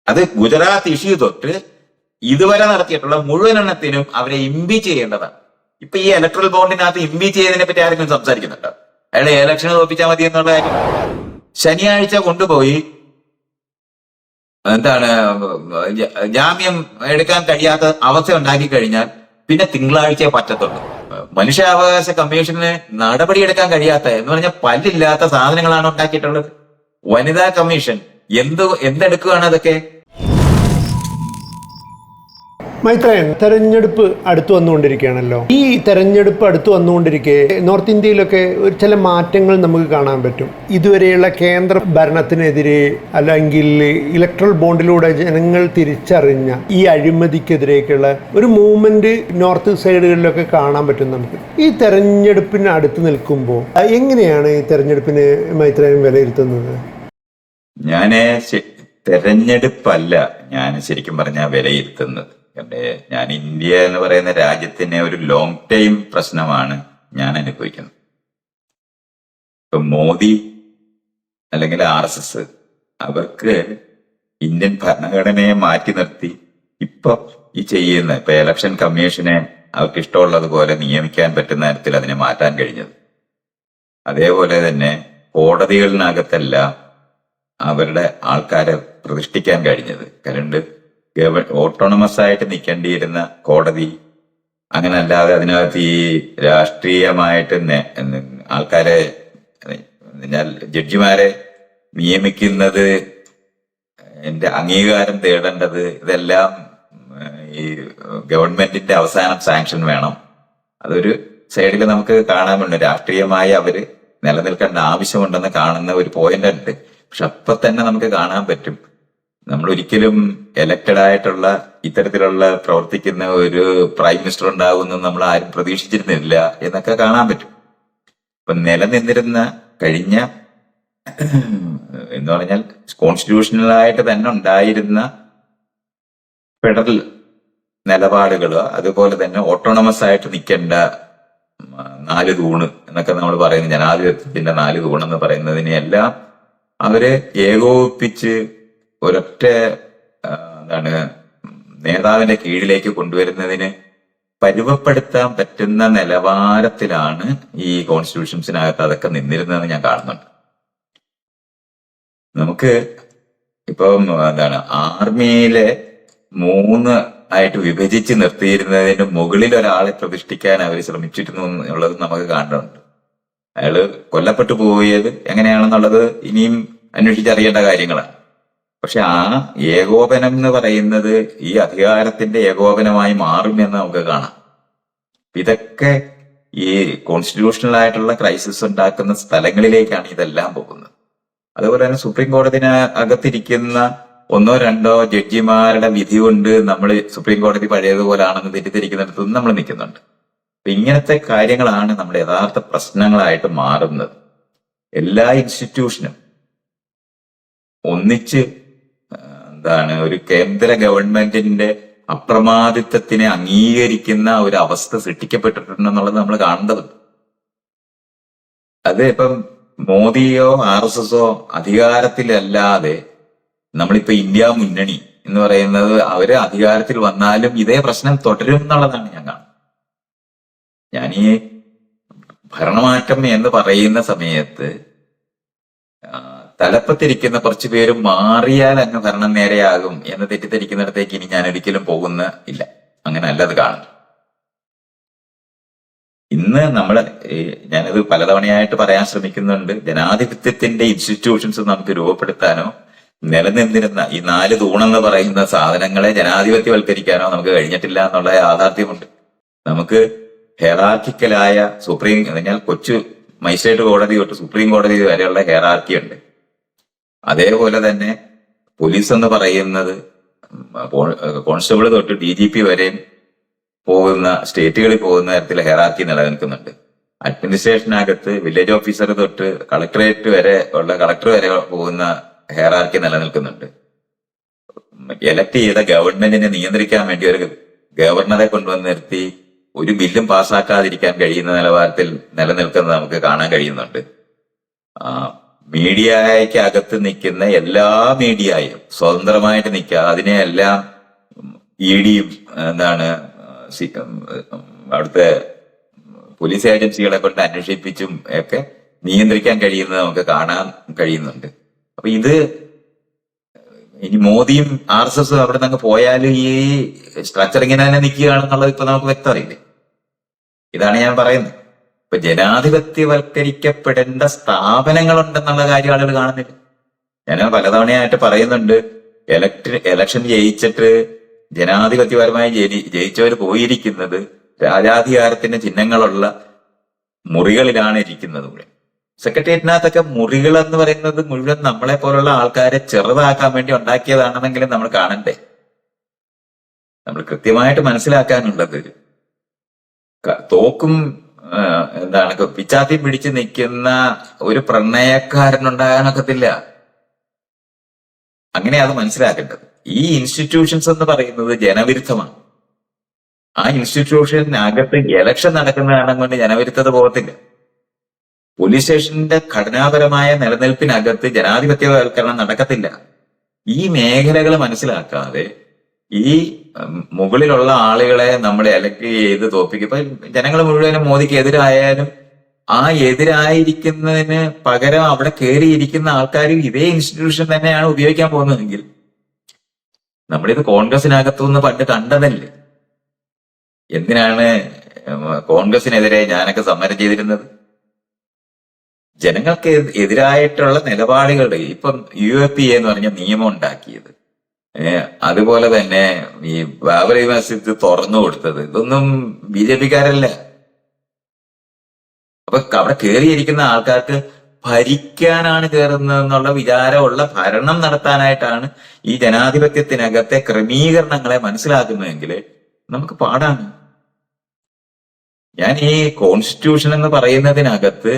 അത് ഗുജറാത്ത് ഇഷ്യൂ തൊട്ട് ഇതുവരെ നടത്തിയിട്ടുള്ള മുഴുവൻ എണ്ണത്തിനും അവരെ ഇംപീച്ച് ചെയ്യേണ്ടതാണ്. ഇപ്പൊ ഈ ഇലക്ട്രൽ ബോണ്ടിനകത്ത് ഇംപീച്ച് ചെയ്തതിനെ പറ്റി ആരെങ്കിലും സംസാരിക്കുന്നുണ്ടോ? അയാളെ ഇലക്ഷന് തോൽപ്പിച്ചാൽ മതി എന്നുള്ള കാര്യം. ശനിയാഴ്ച കൊണ്ടുപോയി എന്താണ് ജാമ്യം എടുക്കാൻ കഴിയാത്ത അവസ്ഥ ഉണ്ടാക്കി കഴിഞ്ഞാൽ പിന്നെ തിങ്കളാഴ്ചയെ പറ്റത്തുള്ളൂ. മനുഷ്യാവകാശ കമ്മീഷന് നടപടിയെടുക്കാൻ കഴിയാത്ത എന്ന് പറഞ്ഞാൽ പല്ലില്ലാത്ത സാധനങ്ങളാണ് ഉണ്ടാക്കിയിട്ടുള്ളത്. വനിതാ കമ്മീഷൻ എന്തെടുക്കുകയാണ് അതൊക്കെ? മൈത്രേയൻ, തെരഞ്ഞെടുപ്പ് അടുത്തു വന്നുകൊണ്ടിരിക്കുകയാണല്ലോ. ഈ തെരഞ്ഞെടുപ്പ് അടുത്തു വന്നുകൊണ്ടിരിക്കെ നോർത്ത് ഇന്ത്യയിലൊക്കെ ഒരു ചില മാറ്റങ്ങൾ നമുക്ക് കാണാൻ പറ്റും. ഇതുവരെയുള്ള കേന്ദ്ര ഭരണത്തിനെതിരെ അല്ലെങ്കിൽ ഇലക്ട്രൽ ബോണ്ടിലൂടെ ജനങ്ങൾ തിരിച്ചറിഞ്ഞ ഈ അഴിമതിക്കെതിരേക്കുള്ള ഒരു മൂവ്മെന്റ് നോർത്ത് സൈഡുകളിലൊക്കെ കാണാൻ പറ്റും നമുക്ക്. ഈ തെരഞ്ഞെടുപ്പിന് അടുത്ത് നിൽക്കുമ്പോൾ എങ്ങനെയാണ് ഈ തെരഞ്ഞെടുപ്പിന് മൈത്രേയൻ വിലയിരുത്തുന്നത്? തെരഞ്ഞെടുപ്പല്ല ഞാൻ ശരിക്കും പറഞ്ഞാൽ വിലയിരുത്തുന്നത്. ഞാൻ ഇന്ത്യ എന്ന് പറയുന്ന രാജ്യത്തിന് ഒരു ലോങ് ടൈം പ്രശ്നമാണ് ഞാൻ അനുഭവിക്കുന്നത്. ഇപ്പൊ മോദി അല്ലെങ്കിൽ RSS അവർക്ക് ഇന്ത്യൻ ഭരണഘടനയെ മാറ്റി നിർത്തി ഇപ്പൊ ഇപ്പൊ ഇലക്ഷൻ കമ്മീഷനെ അവർക്ക് ഇഷ്ടമുള്ളതുപോലെ നിയമിക്കാൻ പറ്റുന്ന തരത്തിൽ അതിനെ മാറ്റാൻ കഴിഞ്ഞത്. അതേപോലെ തന്നെ കോടതികളിനകത്തല്ല അവരുടെ ആൾക്കാരെ പ്രതിഷ്ഠിക്കാൻ കഴിഞ്ഞത്. കരണ്ട് ഓട്ടോണമസ് ആയിട്ട് നിൽക്കേണ്ടിയിരുന്ന കോടതി അങ്ങനെ അല്ലാതെ അതിനകത്ത് ഈ രാഷ്ട്രീയമായിട്ട് ആൾക്കാരെ ജഡ്ജിമാരെ നിയമിക്കുന്നത് എന്റെ അംഗീകാരം തേടേണ്ടത് ഇതെല്ലാം ഈ ഗവൺമെന്റിന്റെ അവസാനം സാങ്ഷൻ വേണം. അതൊരു സൈഡിൽ നമുക്ക് കാണാനുണ്ട്. രാഷ്ട്രീയമായി അവര് നിലനിൽക്കേണ്ട ആവശ്യമുണ്ടെന്ന് കാണുന്ന ഒരു പോയിന്റ് ഉണ്ട്. പക്ഷെ അപ്പൊ തന്നെ നമുക്ക് കാണാൻ പറ്റും നമ്മൾ ഒരിക്കലും എലക്റ്റഡ് ആയിട്ടുള്ള ഇത്തരത്തിലുള്ള പ്രവർത്തിക്കുന്ന ഒരു പ്രൈം മിനിസ്റ്റർ ഉണ്ടാകുമെന്ന് നമ്മൾ ആരും പ്രതീക്ഷിച്ചിരുന്നില്ല എന്നൊക്കെ കാണാൻ പറ്റും. ഇപ്പൊ നിലനിന്നിരുന്ന കഴിഞ്ഞ എന്ന് പറഞ്ഞാൽ കോൺസ്റ്റിറ്റ്യൂഷണലായിട്ട് തന്നെ ഉണ്ടായിരുന്ന ഫെഡറൽ നിലപാടുകള്, അതുപോലെ തന്നെ ഓട്ടോണമസ് ആയിട്ട് നിൽക്കേണ്ട 4 തൂണ് എന്നൊക്കെ നമ്മൾ പറയുന്നത്, ജനാധിപത്യത്തിന്റെ 4 തൂണെന്ന് പറയുന്നതിനെല്ലാം അവര് ഏകോപിപ്പിച്ച് ഒരൊറ്റ നേതാവിന്റെ കീഴിലേക്ക് കൊണ്ടുവരുന്നതിന് പരുവപ്പെടുത്താൻ പറ്റുന്ന നിലവാരത്തിലാണ് ഈ കോൺസ്റ്റിറ്റ്യൂഷൻസിനകത്ത് അതൊക്കെ നിന്നിരുന്നതെന്ന് ഞാൻ കാണുന്നുണ്ട്. നമുക്ക് ഇപ്പം ആർമിയിലെ 3 ആയിട്ട് വിഭജിച്ച് നിർത്തിയിരുന്നതിന് മുകളിൽ ഒരാളെ പ്രതിഷ്ഠിക്കാൻ അവർ ശ്രമിച്ചിരുന്നു എന്നുള്ളത് നമുക്ക് കാണുന്നുണ്ട്. അയാള് കൊല്ലപ്പെട്ടു പോയത് എങ്ങനെയാണെന്നുള്ളത് ഇനിയും അന്വേഷിച്ചറിയേണ്ട കാര്യങ്ങളാണ്. പക്ഷെ ആ ഏകോപനം എന്ന് പറയുന്നത് ഈ അധികാരത്തിന്റെ ഏകോപനമായി മാറുമെന്ന് നമുക്ക് കാണാം. ഇതൊക്കെ ഈ കോൺസ്റ്റിറ്റ്യൂഷണൽ ആയിട്ടുള്ള ക്രൈസിസ് ഉണ്ടാക്കുന്ന സ്ഥലങ്ങളിലേക്കാണ് ഇതെല്ലാം പോകുന്നത്. അതുപോലെ തന്നെ സുപ്രീം കോടതിന് അകത്തിരിക്കുന്ന 1-2 ജഡ്ജിമാരുടെ വിധി കൊണ്ട് നമ്മൾ സുപ്രീം കോടതി പഴയതുപോലാണെന്ന് തെറ്റിദ്ധരിക്കുന്നിടത്തും നമ്മൾ നിൽക്കുന്നുണ്ട്. അപ്പൊ ഇങ്ങനത്തെ കാര്യങ്ങളാണ് നമ്മുടെ യഥാർത്ഥ പ്രശ്നങ്ങളായിട്ട് മാറുന്നത്. എല്ലാ ഇൻസ്റ്റിറ്റ്യൂഷനും ഒന്നിച്ച് ഒരു കേന്ദ്ര ഗവൺമെന്റിന്റെ അപ്രമാദിത്വത്തിനെ അംഗീകരിക്കുന്ന ഒരു അവസ്ഥ സൃഷ്ടിക്കപ്പെട്ടിട്ടുണ്ടെന്നുള്ളത് നമ്മൾ കാണേണ്ടതുണ്ട്. അത് ഇപ്പം മോദിയോ RSSോ അധികാരത്തിലല്ലാതെ നമ്മളിപ്പോ ഇന്ത്യ മുന്നണി എന്ന് പറയുന്നത് അവര് അധികാരത്തിൽ വന്നാലും ഇതേ പ്രശ്നം തുടരും എന്നുള്ളതാണ് ഞാൻ കാണുന്നത്. ഞാൻ ഈ ഭരണമാറ്റം എന്ന് പറയുന്ന സമയത്ത് തലപ്പത്തിരിക്കുന്ന കുറച്ചു പേര് മാറിയാൽ അങ്ങ് ഭരണം നേരെയാകും എന്ന് തെറ്റിദ്ധരിക്കുന്നിടത്തേക്ക് ഇനി ഞാൻ ഒരിക്കലും ഇല്ല. അങ്ങനെ അല്ലത് കാണുന്നു. ഇന്ന് ഞാനത് പലതവണയായിട്ട് പറയാൻ ശ്രമിക്കുന്നുണ്ട്, ജനാധിപത്യത്തിന്റെ ഇൻസ്റ്റിറ്റ്യൂഷൻസ് നമുക്ക് രൂപപ്പെടുത്താനോ നിലനിന്നിരുന്ന ഈ 4 തൂണെന്ന് പറയുന്ന സാധനങ്ങളെ ജനാധിപത്യവൽക്കരിക്കാനോ നമുക്ക് കഴിഞ്ഞിട്ടില്ല എന്നുള്ള യാഥാർത്ഥ്യമുണ്ട്. നമുക്ക് ഹെറാർക്കിക്കലായ കൊച്ചു മജിസ്ട്രേറ്റ് കോടതി തൊട്ട് സുപ്രീം കോടതി വരെയുള്ള ഹെറാർക്കി ഉണ്ട്. അതേപോലെ തന്നെ പോലീസ് എന്ന് പറയുന്നത് കോൺസ്റ്റബിൾ തൊട്ട് DGP വരെയും പോകുന്ന സ്റ്റേറ്റുകളിൽ പോകുന്ന തരത്തിലെ ഹെറാർക്കി നിലനിൽക്കുന്നുണ്ട്. അഡ്മിനിസ്ട്രേഷനകത്ത് വില്ലേജ് ഓഫീസർ തൊട്ട് കളക്ടറേറ്റ് വരെ ഉള്ള കളക്ടർ വരെ പോകുന്ന ഹെറാർക്കി നിലനിൽക്കുന്നുണ്ട്. എലക്ട് ചെയ്ത ഗവൺമെന്റിനെ നിയന്ത്രിക്കാൻ വേണ്ടി ഒരു ഗവർണറെ കൊണ്ടുവന്ന് നിർത്തി ഒരു ബില്ലും പാസ്സാക്കാതിരിക്കാൻ കഴിയുന്ന നിലവാരത്തിൽ നിലനിൽക്കുന്നത് നമുക്ക് കാണാൻ കഴിയുന്നുണ്ട്. മീഡിയയ്ക്ക് അകത്ത് നിൽക്കുന്ന എല്ലാ മീഡിയയും സ്വതന്ത്രമായിട്ട് നിൽക്കുക, അതിനെയെല്ലാം ഇഡിയും എന്താണ് അവിടുത്തെ പോലീസ് ഏജൻസികളെ കൊണ്ട് അന്വേഷിപ്പിച്ചും ഒക്കെ നിയന്ത്രിക്കാൻ കഴിയുന്നത് നമുക്ക് കാണാൻ കഴിയുന്നുണ്ട്. അപ്പൊ ഇത് ഇനി മോദിയും RSS അവിടെ നിന്ന് പോയാൽ ഈ സ്ട്രക്ചർ ഇങ്ങനെ തന്നെ നിൽക്കുകയാണെന്നുള്ളത് ഇപ്പൊ നമുക്ക് വ്യക്തമറിയില്ലേ. ഇതാണ് ഞാൻ പറയുന്നത്. ഇപ്പൊ ജനാധിപത്യവൽക്കരിക്കപ്പെടേണ്ട സ്ഥാപനങ്ങളുണ്ടെന്നുള്ള കാര്യം ആളുകൾ കാണുന്നില്ല. ഞാൻ പലതവണയായിട്ട് പറയുന്നുണ്ട്, എലക്ഷൻ ജയിച്ചിട്ട് ജനാധിപത്യപരമായി ജയിച്ചവർ പോയിരിക്കുന്നത് രാജാധികാരത്തിന്റെ ചിഹ്നങ്ങളുള്ള മുറികളിലാണ് ഇരിക്കുന്നത്. ഇവിടെ സെക്രട്ടേറിയറ്റിനകത്തൊക്കെ മുറികൾ എന്ന് പറയുന്നത് മുഴുവൻ നമ്മളെ പോലുള്ള ആൾക്കാരെ ചെറുതാക്കാൻ വേണ്ടി ഉണ്ടാക്കിയതാണെന്നെങ്കിലും നമ്മൾ കാണണ്ടേ. നമ്മൾ കൃത്യമായിട്ട് മനസ്സിലാക്കാനുള്ളത് തോക്കും എന്താണ് പിച്ചാത്തി പിടിച്ച് നിൽക്കുന്ന ഒരു പ്രണയക്കാരനുണ്ടാകാനൊക്കത്തില്ല. അങ്ങനെ അത് മനസ്സിലാക്കേണ്ടത്. ഈ ഇൻസ്റ്റിറ്റ്യൂഷൻസ് എന്ന് പറയുന്നത് ജനവിരുദ്ധമാണ്. ആ ഇൻസ്റ്റിറ്റ്യൂഷനകത്ത് ഇലക്ഷൻ നടക്കുന്നതാണ് കൊണ്ട് ജനവിരുദ്ധത പോകത്തില്ല. പോലീസ് സ്റ്റേഷന്റെ ഘടനാപരമായ നിലനിൽപ്പിനകത്ത് ജനാധിപത്യവൽക്കരണം നടക്കത്തില്ല. ഈ മേഖലകൾ മനസ്സിലാക്കാതെ ഈ മുകളിലുള്ള ആളുകളെ നമ്മൾ എലക്ട് ചെയ്ത് തോപ്പിക്കും. ഇപ്പൊ ജനങ്ങൾ മുഴുവനും മോദിക്ക് എതിരായാലും ആ എതിരായിരിക്കുന്നതിന് പകരം അവിടെ കയറിയിരിക്കുന്ന ആൾക്കാരും ഇതേ ഇൻസ്റ്റിറ്റ്യൂഷൻ തന്നെയാണ് ഉപയോഗിക്കാൻ പോകുന്നതെങ്കിൽ നമ്മളിത് കോൺഗ്രസിനകത്തുനിന്ന് പണ്ട് കണ്ടതല്ലേ. എന്തിനാണ് കോൺഗ്രസിനെതിരെ ഞാനൊക്കെ സമരം ചെയ്തിരുന്നത്? ജനങ്ങൾക്ക് എതിരായിട്ടുള്ള നിലപാടുകളുടെ ഇപ്പം UAPA എന്ന് പറഞ്ഞ നിയമം ഉണ്ടാക്കിയത്, അതുപോലെ തന്നെ ഈ ബാബറി മസ്ജിദ് തുറന്നു കൊടുത്തത്, ഇതൊന്നും BJPക്കാരല്ല. അപ്പൊ അവിടെ കയറിയിരിക്കുന്ന ആൾക്കാർക്ക് ഭരിക്കാനാണ് കയറുന്നതെന്നുള്ള വിചാരമുള്ള ഭരണം നടത്താനായിട്ടാണ് ഈ ജനാധിപത്യത്തിനകത്തെ ക്രമീകരണങ്ങളെ മനസ്സിലാക്കുന്നതെങ്കിൽ നമുക്ക് പാടാണ്. ഞാൻ ഈ കോൺസ്റ്റിറ്റ്യൂഷൻ എന്ന് പറയുന്നതിനകത്ത്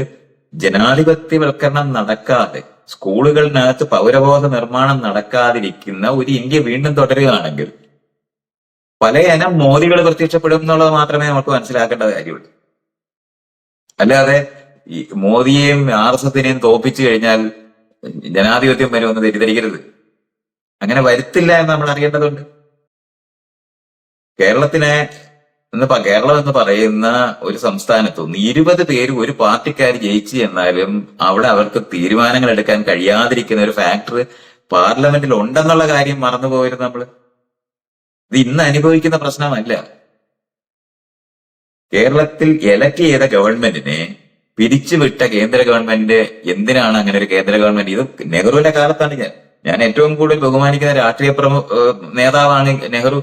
ജനാധിപത്യവൽക്കരണം നടക്കാതെ, സ്കൂളുകളിനകത്ത് പൗരബോധ നിർമ്മാണം നടക്കാതിരിക്കുന്ന ഒരു ഇന്ത്യ വീണ്ടും തുടരുകയാണെങ്കിൽ പലയിനം മോദികൾ പ്രത്യക്ഷപ്പെടും എന്നുള്ളത് മാത്രമേ നമുക്ക് മനസ്സിലാക്കേണ്ട കാര്യമുള്ളൂ. അല്ലാതെ ഈ മോദിയെയും RSSനെയും തോപ്പിച്ചു കഴിഞ്ഞാൽ ജനാധിപത്യം വരുമെന്ന് തെറ്റിദ്ധരിക്കരുത്. അങ്ങനെ വരുത്തില്ല എന്ന് നമ്മൾ അറിയേണ്ടതുണ്ട്. കേരളം എന്ന് പറയുന്ന ഒരു സംസ്ഥാനത്തുനിന്ന് 20 പേര് ഒരു പാർട്ടിക്കാർ ജയിച്ചു എന്നാലും അവിടെ അവർക്ക് തീരുമാനങ്ങൾ എടുക്കാൻ കഴിയാതിരിക്കുന്ന ഒരു ഫാക്ടർ പാർലമെന്റിൽ ഉണ്ടെന്നുള്ള കാര്യം മറന്നുപോയിരുന്നു നമ്മള്. ഇത് ഇന്ന് അനുഭവിക്കുന്ന പ്രശ്നമല്ല. കേരളത്തിൽ എലക്ട് ചെയ്ത ഗവൺമെന്റിനെ പിരിച്ചുവിട്ട കേന്ദ്ര ഗവൺമെന്റ് എന്തിനാണ് അങ്ങനെ ഒരു കേന്ദ്ര ഗവൺമെന്റ്? ഇത് നെഹ്റുവിന്റെ കാലത്താണ്. ഞാൻ ഏറ്റവും കൂടുതൽ ബഹുമാനിക്കുന്ന രാഷ്ട്രീയ നേതാവാണ് നെഹ്റു.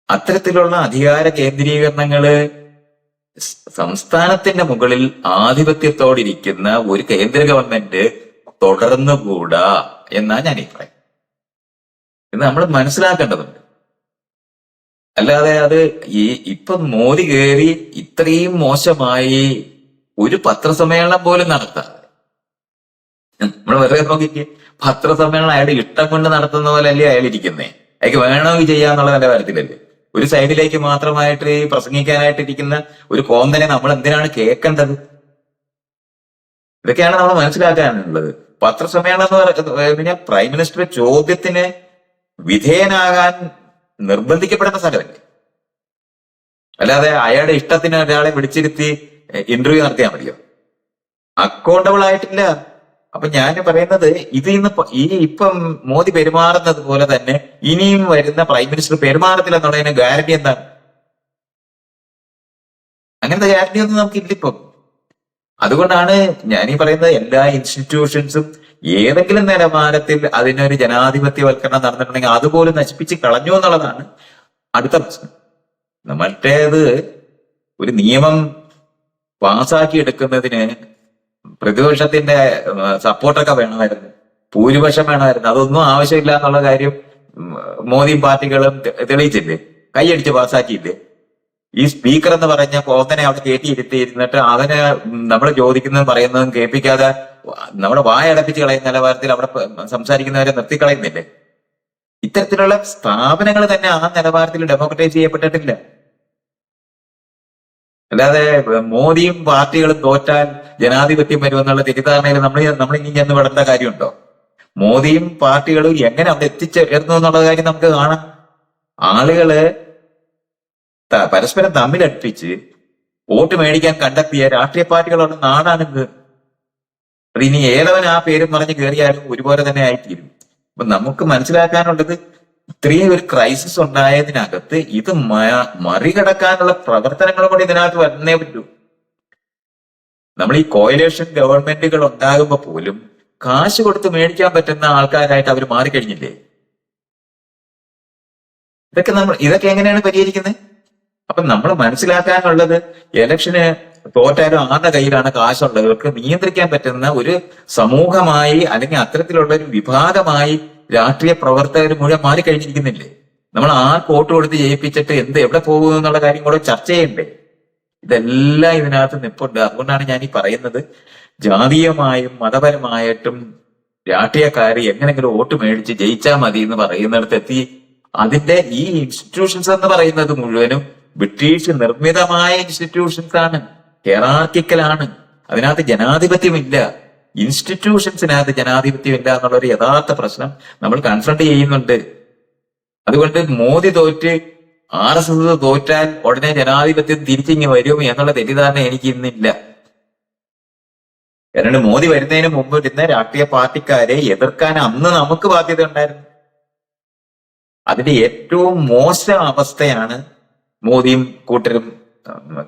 അത്തരത്തിലുള്ള അധികാര കേന്ദ്രീകരണങ്ങള് സംസ്ഥാനത്തിന്റെ മുകളിൽ ആധിപത്യത്തോടിരിക്കുന്ന ഒരു കേന്ദ്ര ഗവൺമെന്റ് തുടർന്നുകൂടാ എന്നാ ഞാൻ അഭിപ്രായം. ഇത് നമ്മൾ മനസ്സിലാക്കേണ്ടതുണ്ട്. അല്ലാതെ അത് ഇപ്പം മോദി കയറി ഇത്രയും മോശമായി ഒരു പത്രസമ്മേളനം പോലും നടത്താതെ, നമ്മൾ വെറുതെ നോക്കിക്കേ, പത്രസമ്മേളനം അയാളുടെ ഇഷ്ടം കൊണ്ട് നടത്തുന്ന പോലെ അല്ലേ അയാൾ ഇരിക്കുന്നേ. അയാൾക്ക് വേണമെങ്കിൽ ചെയ്യാന്നുള്ള നിലവാരത്തിലല്ലേ. ഒരു സൈഡിലേക്ക് മാത്രമായിട്ട് പ്രസംഗിക്കാനായിട്ടിരിക്കുന്ന ഒരു കോന്തനെ നമ്മൾ എന്തിനാണ് കേൾക്കേണ്ടത്? ഇതൊക്കെയാണ് നമ്മൾ മനസ്സിലാക്കാനുള്ളത്. പത്രസമ്മേളനം എന്ന് പറഞ്ഞാൽ പ്രൈം മിനിസ്റ്റർ ചോദ്യത്തിന് വിധേയനാകാൻ നിർബന്ധിക്കപ്പെടുന്ന സ്ഥലമല്ലേ. അല്ലാതെ അയാളുടെ ഇഷ്ടത്തിന് ഒരാളെ വിളിച്ചിരുത്തി ഇന്റർവ്യൂ നടത്തിയാൽ മതിയോ? അക്കൗണ്ടബിൾ ആയിട്ടില്ല. അപ്പൊ ഞാൻ പറയുന്നത് ഇത് ഇപ്പം മോദി പെരുമാറുന്നത് പോലെ തന്നെ ഇനിയും വരുന്ന പ്രൈം മിനിസ്റ്റർ പെരുമാറത്തില്ല എന്നുള്ളതിന് ഗ്യാരണ്ടി എന്താണ്? അങ്ങനത്തെ ഗ്യാരണ്ടി ഒന്നും നമുക്കില്ലിപ്പം. അതുകൊണ്ടാണ് ഞാൻ പറയുന്നത് എല്ലാ ഇൻസ്റ്റിറ്റ്യൂഷൻസും ഏതെങ്കിലും നിലവാരത്തിൽ അതിനൊരു ജനാധിപത്യവൽക്കരണം നടന്നിട്ടുണ്ടെങ്കിൽ അതുപോലും നശിപ്പിച്ച് കളഞ്ഞു എന്നുള്ളതാണ് അടുത്ത പ്രശ്നം. മറ്റേത് ഒരു നിയമം പാസാക്കി എടുക്കുന്നതിന് പ്രതിപക്ഷത്തിന്റെ സപ്പോർട്ടൊക്കെ വേണമായിരുന്നു, ഭൂരിപക്ഷം വേണമായിരുന്നു. അതൊന്നും ആവശ്യമില്ല എന്നുള്ള കാര്യം മോദിയും പാർട്ടികളും തെളിയിച്ചില്ലേ, കൈയടിച്ച് പാസ്സാക്കിയില്ലേ. ഈ സ്പീക്കർ എന്ന് പറഞ്ഞ കോന്തനെ അവിടെ കയറ്റിയിരുത്തിയിരുന്നിട്ട് അവന് നമ്മൾ ചോദിക്കുന്നതും പറയുന്നതും കേൾപ്പിക്കാതെ നമ്മുടെ വായടപ്പിച്ച് കളയുന്ന നിലവാരത്തിൽ അവിടെ സംസാരിക്കുന്നവരെ നിർത്തിക്കളയുന്നില്ലേ. ഇത്തരത്തിലുള്ള സ്ഥാപനങ്ങൾ തന്നെ ആ നിലവാരത്തിൽ ഡെമോക്രറ്റൈസ് ചെയ്യപ്പെട്ടിട്ടില്ല. അല്ലാതെ മോദിയും പാർട്ടികളും തോറ്റാൽ ജനാധിപത്യം വരുമെന്നുള്ള തെറ്റിദ്ധാരണയിൽ നമ്മൾ ഇനി ചെന്ന് പെടേണ്ട കാര്യമുണ്ടോ? മോദിയും പാർട്ടികളും എങ്ങനെ അവിടെ എത്തിച്ചേർന്നു എന്നുള്ള കാര്യം നമുക്ക് കാണാം. ആളുകള് പരസ്പരം തമ്മിലടുപ്പിച്ച് വോട്ട് മേടിക്കാൻ കണ്ടെത്തിയ രാഷ്ട്രീയ പാർട്ടികളുടെ നാടാണിത്. അത് ഇനി ഏതവൻ ആ പേരും പറഞ്ഞ് കയറിയാലും ഒരുപോലെ തന്നെ ആയിത്തീരും. അപ്പൊ നമുക്ക് മനസ്സിലാക്കാനുള്ളത്, ഇത്രയും ഒരു ക്രൈസിസ് ഉണ്ടായതിനകത്ത് ഇത് മറികടക്കാനുള്ള പ്രവർത്തനങ്ങൾ കൂടി ഇതിനകത്ത് വന്നേ പറ്റൂ. നമ്മൾ ഈ കോയലേഷൻ ഗവൺമെന്റുകൾ ഉണ്ടാകുമ്പോ പോലും കാശ് കൊടുത്ത് മേടിക്കാൻ പറ്റുന്ന ആൾക്കാരായിട്ട് അവർ മാറിക്കഴിഞ്ഞില്ലേ? ഇതൊക്കെ എങ്ങനെയാണ് പരിഹരിക്കുന്നത്? അപ്പൊ നമ്മൾ മനസ്സിലാക്കാനുള്ളത്, ഇലക്ഷന് തോറ്റാലും ആരുടെ കയ്യിലാണ് കാശുള്ളവർക്ക് നിയന്ത്രിക്കാൻ പറ്റുന്ന ഒരു സമൂഹമായി അല്ലെങ്കിൽ അത്തരത്തിലുള്ള ഒരു വിഭാഗമായി രാഷ്ട്രീയ പ്രവർത്തകർ മുഴുവൻ മാറിക്കഴിഞ്ഞിരിക്കുന്നില്ലേ? നമ്മൾ ആർക്ക് വോട്ട് കൊടുത്ത് ജയിപ്പിച്ചിട്ട് എവിടെ പോകുന്നു എന്നുള്ള കാര്യം കൂടെ ചർച്ച ചെയ്യണ്ടേ? ഇതെല്ലാം ഇതിനകത്ത് നിപ്പുണ്ട്. അതുകൊണ്ടാണ് ഞാൻ ഈ പറയുന്നത്, ജാതീയമായും മതപരമായിട്ടും രാഷ്ട്രീയക്കാർ എങ്ങനെങ്കിലും വോട്ട് മേടിച്ച് ജയിച്ചാൽ മതി എന്ന് പറയുന്നിടത്തെത്തി അതിന്റെ ഈ ഇൻസ്റ്റിറ്റ്യൂഷൻസ് എന്ന് പറയുന്നത് മുഴുവനും ബ്രിട്ടീഷ് നിർമ്മിതമായ ഇൻസ്റ്റിറ്റ്യൂഷൻസ് ആണ്, ഹെറാർക്കിക്കലാണ്. അതിനകത്ത് ജനാധിപത്യമില്ല. ഇൻസ്റ്റിറ്റ്യൂഷൻസിനകത്ത് ജനാധിപത്യമില്ല എന്നുള്ളൊരു യഥാർത്ഥ പ്രശ്നം നമ്മൾ കൺഫ്രണ്ട് ചെയ്യുന്നുണ്ട്. അതുകൊണ്ട് മോദി തോറ്റ് RSS തോറ്റാൽ ഉടനെ ജനാധിപത്യം തിരിച്ചിങ്ങി വരും എന്നുള്ള തെറ്റിദ്ധാരണ എനിക്ക് ഇന്നില്ല. കാരണം മോദി വരുന്നതിന് മുമ്പ് ഇരുന്ന രാഷ്ട്രീയ പാർട്ടിക്കാരെ എതിർക്കാൻ അന്ന് നമുക്ക് ബാധ്യത ഉണ്ടായിരുന്നു. അതിന്റെ ഏറ്റവും മോശം അവസ്ഥയാണ് മോദിയും കൂട്ടരും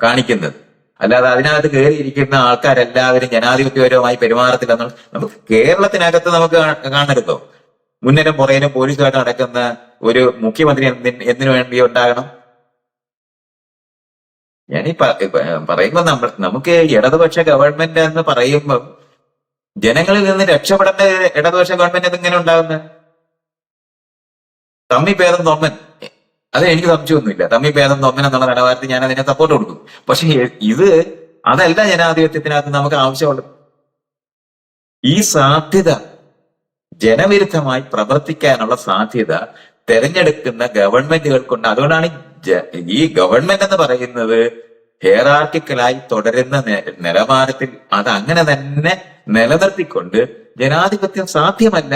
കാണിക്കുന്നത്. അല്ലാതെ അതിനകത്ത് കയറിയിരിക്കുന്ന ആൾക്കാരെല്ലാവരും ജനാധിപത്യപരമായി പെരുമാറത്തില്ലെന്നുള്ള നമുക്ക് കേരളത്തിനകത്ത് നമുക്ക് കാണരുതോ? മുന്നിലും പുറയിലും പോലീസുമായിട്ട് നടക്കുന്ന ഒരു മുഖ്യമന്ത്രി എന്തിനു വേണ്ടി ഉണ്ടാകണം? ഞാനീ പറയുമ്പോ നമുക്ക് ഇടതുപക്ഷ ഗവൺമെന്റ് എന്ന് പറയുമ്പോൾ ജനങ്ങളിൽ നിന്ന് രക്ഷപ്പെടേണ്ട ഇടതുപക്ഷ ഗവൺമെന്റ് എങ്ങനെ ഉണ്ടാകുന്നത്? തമ്മി ഭേദം തൊമ്മൻ, അത് എനിക്ക് സംശയമൊന്നുമില്ല. തമ്മി ഭേദം തൊമ്മൻ എന്നുള്ള നിലവാരത്തിൽ ഞാൻ അതിനെ സപ്പോർട്ട് കൊടുക്കും. പക്ഷെ ഇത് അതല്ല ജനാധിപത്യത്തിനകത്ത് നമുക്ക് ആവശ്യമുള്ളത്. ഈ സാധ്യത, ജനവിരുദ്ധമായി പ്രവർത്തിക്കാനുള്ള സാധ്യത തെരഞ്ഞെടുക്കുന്ന ഗവൺമെന്റുകൾക്കുണ്ട്. അതുകൊണ്ടാണ് ഈ ഗവൺമെന്റ് എന്ന് പറയുന്നത് ഹെയറാർക്കിക്കലായി തുടരുന്ന നിലവാരത്തിൽ അത് അങ്ങനെ തന്നെ നിലനിർത്തിക്കൊണ്ട് ജനാധിപത്യം സാധ്യമല്ല.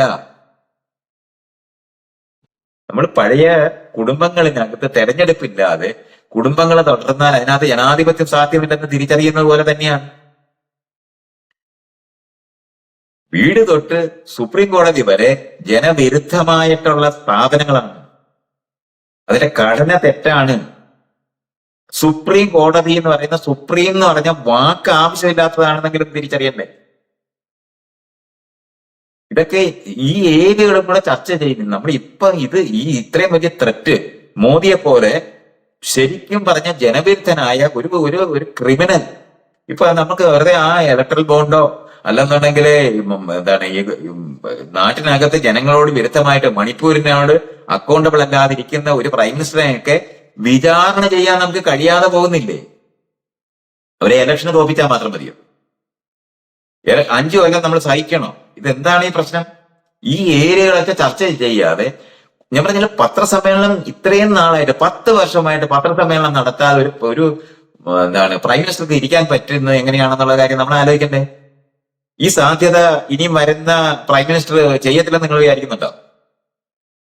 നമ്മൾ പഴയ കുടുംബങ്ങളിനകത്ത് തെരഞ്ഞെടുപ്പില്ലാതെ കുടുംബങ്ങളെ തുടർന്നാൽ അതിനകത്ത് ജനാധിപത്യം സാധ്യമില്ലെന്ന് തിരിച്ചറിയുന്നത് പോലെ തന്നെയാണ്. വീട് തൊട്ട് സുപ്രീം കോടതി വരെ ജനവിരുദ്ധമായിട്ടുള്ള സ്ഥാപനങ്ങളാണ്. അതിന്റെ ഘടന തെറ്റാണ്. സുപ്രീം കോടതി എന്ന് പറയുന്ന സുപ്രീം എന്ന് പറഞ്ഞ വാക്ക് ആവശ്യമില്ലാത്തതാണെന്നെങ്കിലും തിരിച്ചറിയണ്ടേ? ഇതൊക്കെ ഈ ഏരിയകളും കൂടെ ചർച്ച ചെയ്യുന്നു. നമ്മൾ ഇപ്പൊ ഇത്രയും വലിയ ത്രെറ്റ്, മോദിയെ പോലെ ശരിക്കും പറഞ്ഞ ജനവിരുദ്ധനായ ഒരു ക്രിമിനൽ ഇപ്പൊ നമുക്ക് വെറുതെ ആ ഇലക്ട്രൽ ബോണ്ടോ അല്ലെന്നുണ്ടെങ്കിൽ എന്താണ് ഈ നാട്ടിനകത്ത് ജനങ്ങളോട് വിരുദ്ധമായിട്ട് മണിപ്പൂരിനോട് അക്കൗണ്ടബിൾ അല്ലാതിരിക്കുന്ന ഒരു പ്രൈം മിനിസ്റ്ററിനെയൊക്കെ വിചാരണ ചെയ്യാൻ നമുക്ക് കഴിയാതെ പോകുന്നില്ലേ? അവരെ ഇലക്ഷന് തോപ്പിച്ചാൽ മാത്രം മതിയോ? 5 കൊല്ലം നമ്മൾ സഹിക്കണോ? ഇതെന്താണ് ഈ പ്രശ്നം? ഈ ഏരിയകളൊക്കെ ചർച്ച ചെയ്യാതെ ഞാൻ പറഞ്ഞ പത്രസമ്മേളനം ഇത്രയും നാളായിട്ട് 10 വർഷമായിട്ട് പത്രസമ്മേളനം നടത്താതെ ഒരു എന്താണ് പ്രൈം മിനിസ്റ്റർക്ക് ഇരിക്കാൻ പറ്റുന്നത് എങ്ങനെയാണെന്നുള്ള കാര്യം നമ്മൾ ആലോചിക്കണ്ടേ? ഈ സാധ്യത ഇനിയും വരുന്ന പ്രൈം മിനിസ്റ്റർ ചെയ്യത്തില്ലെന്ന് നിങ്ങൾ വിചാരിക്കുന്നുണ്ടോ?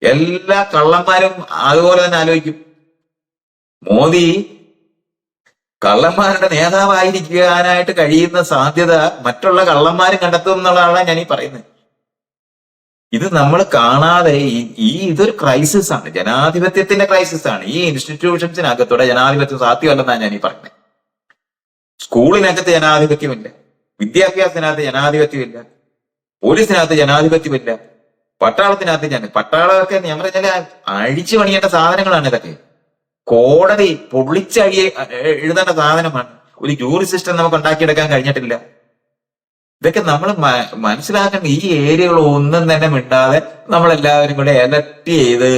എല്ലാ കള്ളന്മാരും അതുപോലെ തന്നെ ആലോചിക്കും. മോദി കള്ളന്മാരുടെ നേതാവായിരിക്കാനായിട്ട് കഴിയുന്ന സാധ്യത മറ്റുള്ള കള്ളന്മാരും കണ്ടെത്തും എന്നുള്ളതാണ് ഞാൻ ഈ പറയുന്നത്. ഇത് നമ്മൾ കാണാതെ ഇതൊരു ക്രൈസിസ് ആണ്, ജനാധിപത്യത്തിന്റെ ക്രൈസിസ് ആണ്. ഈ ഇൻസ്റ്റിറ്റ്യൂഷൻസിനകത്തൂടെ ജനാധിപത്യം സാധ്യമല്ലെന്നാണ് ഞാൻ ഈ പറയുന്നത്. സ്കൂളിനകത്ത് ജനാധിപത്യമില്ല, വിദ്യാഭ്യാസത്തിനകത്ത് ജനാധിപത്യമില്ല, പോലീസിനകത്ത് ജനാധിപത്യമില്ല, പട്ടാളത്തിനകത്ത് പട്ടാളമൊക്കെ ഞാൻ പറഞ്ഞാൽ അഴിച്ചു പണിയേണ്ട സാധനങ്ങളാണ് ഇതൊക്കെ. കോടതി എഴുതേണ്ട സാധനമാണ്. ഒരു ജൂറി സിസ്റ്റം നമുക്ക് ഉണ്ടാക്കിയെടുക്കാൻ കഴിഞ്ഞിട്ടില്ല. ഇതൊക്കെ നമ്മൾ മനസ്സിലാക്കേണ്ട. ഈ ഏരിയകൾ ഒന്നും തന്നെ മിണ്ടാതെ നമ്മളെല്ലാവരും കൂടെ എലക്ട് ചെയ്ത്